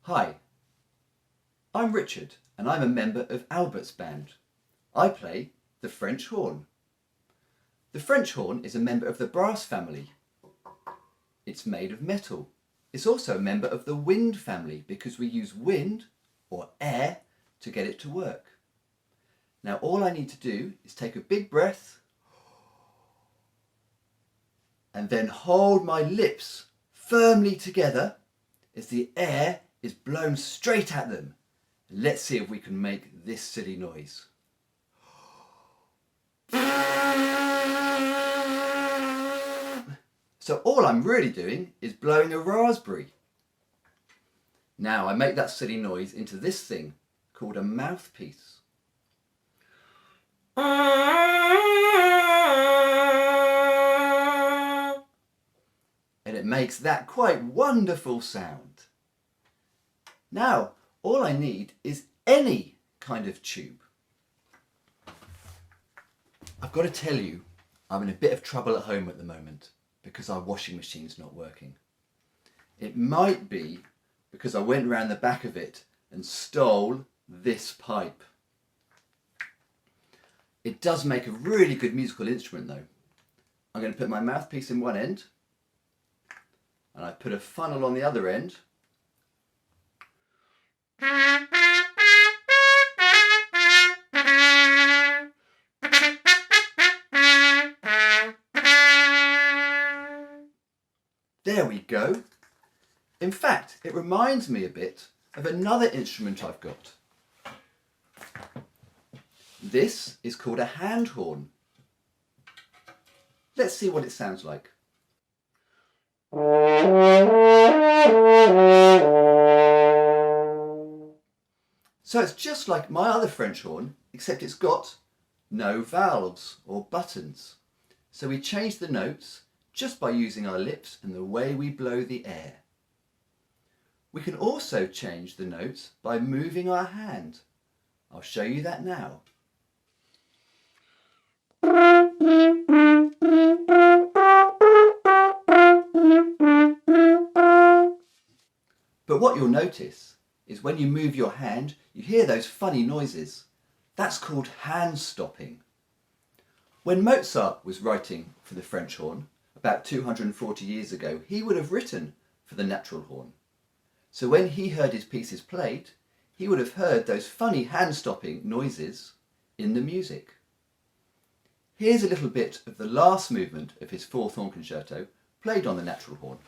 Hi, I'm Richard and I'm a member of Albert's band. I play the French horn. The French horn is a member of the brass family. It's made of metal. It's also a member of the wind family because we use wind or air to get it to work. Now all I need to do is take a big breath and then hold my lips firmly together as the air is blown straight at them. Let's see if we can make this silly noise. So all I'm really doing is blowing a raspberry. Now I make that silly noise into this thing called a mouthpiece. And it makes that quite wonderful sound. Now, all I need is any kind of tube. I've got to tell you, I'm in a bit of trouble at home at the moment because our washing machine's not working. It might be because I went round the back of it and stole this pipe. It does make a really good musical instrument though. I'm going to put my mouthpiece in one end and I put a funnel on the other end. There we go. In fact, it reminds me a bit of another instrument I've got. This is called a hand horn. Let's see what it sounds like. So it's just like my other French horn, except it's got no valves or buttons. So we change the notes just by using our lips and the way we blow the air. We can also change the notes by moving our hand. I'll show you that now. But what you'll notice is when you move your hand, you hear those funny noises. That's called hand stopping. When Mozart was writing for the French horn, about 240 years ago, he would have written for the natural horn. So when he heard his pieces played, he would have heard those funny hand stopping noises in the music. Here's a little bit of the last movement of his fourth horn concerto, played on the natural horn.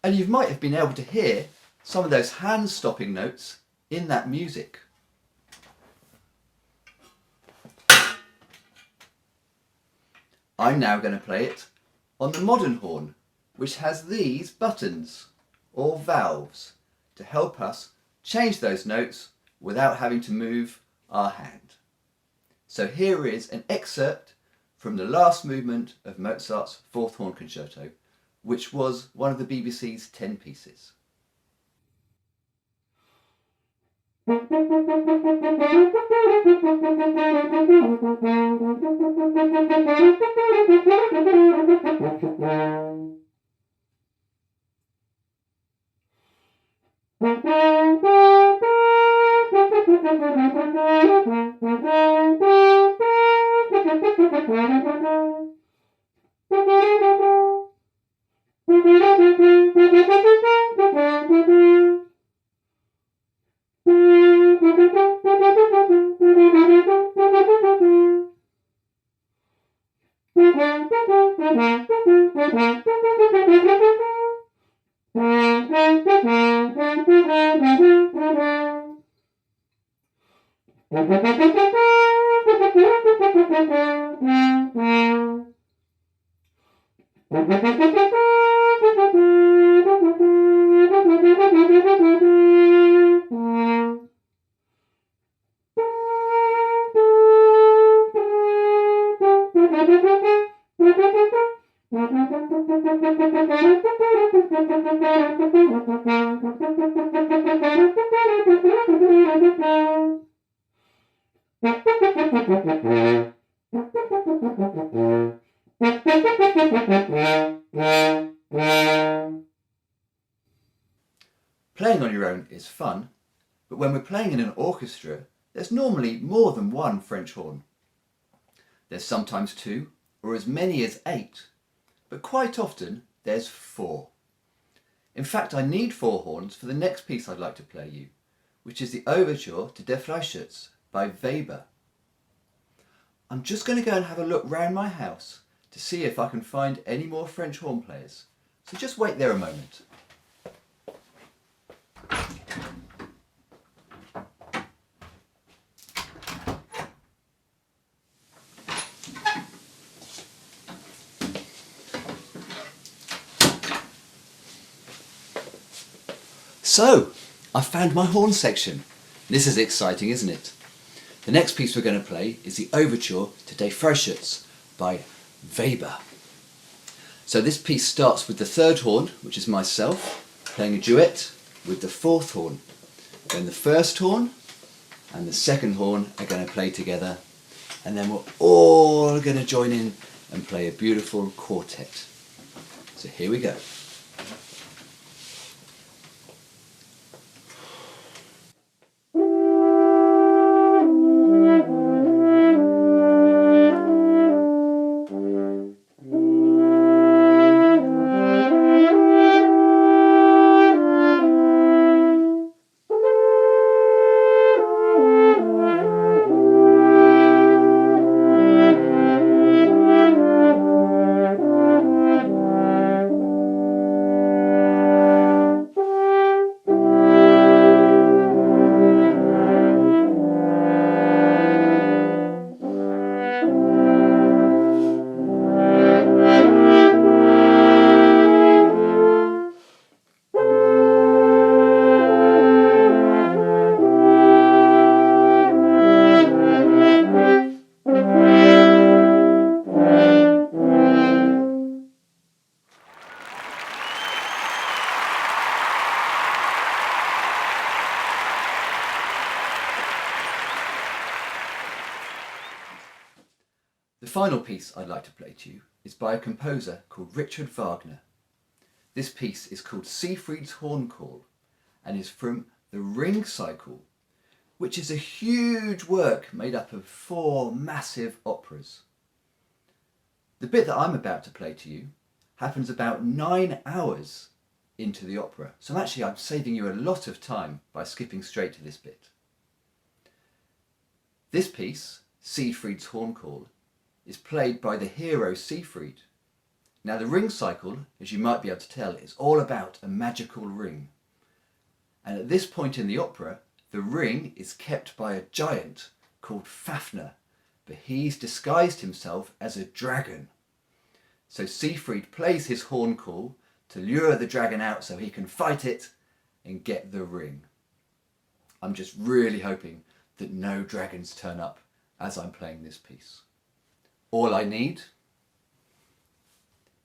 And you might have been able to hear some of those hand-stopping notes in that music. I'm now going to play it on the modern horn, which has these buttons or valves to help us change those notes without having to move our hand. So here is an excerpt from the last movement of Mozart's fourth horn concerto, which was one of the BBC's 10 pieces. Playing on your own is fun, but when we're playing in an orchestra, there's normally more than one French horn. There's sometimes 2 or as many as 8, but quite often there's 4. In fact, I need 4 horns for the next piece I'd like to play you, which is the Overture to Der Freischütz by Weber. I'm just going to go and have a look round my house to see if I can find any more French horn players, so just wait there a moment. So, I found my horn section. This is exciting, isn't it? The next piece we're going to play is the Overture to Der Freischütz by Weber. So this piece starts with the 3rd horn, which is myself, playing a duet with the 4th horn. Then the 1st horn and the 2nd horn are going to play together, and then we're all going to join in and play a beautiful quartet. So here we go. The final piece I'd like to play to you is by a composer called Richard Wagner. This piece is called Seyfried's Horn Call and is from the Ring Cycle, which is a huge work made up of 4 massive operas. The bit that I'm about to play to you happens about 9 hours into the opera, so I'm saving you a lot of time by skipping straight to this bit. This piece, Seyfried's Horn Call, is played by the hero Seyfried. Now the Ring Cycle, as you might be able to tell, is all about a magical ring. And at this point in the opera, the ring is kept by a giant called Fafner, but he's disguised himself as a dragon. So Seyfried plays his horn call to lure the dragon out so he can fight it and get the ring. I'm just really hoping that no dragons turn up as I'm playing this piece. All I need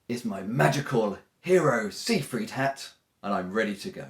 is my magical hero Seyfried hat, and I'm ready to go.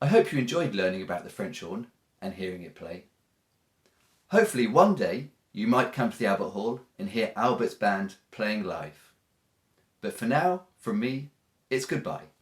I hope you enjoyed learning about the French horn and hearing it play. Hopefully one day you might come to the Albert Hall and hear Albert's band playing live. But for now, from me, it's goodbye.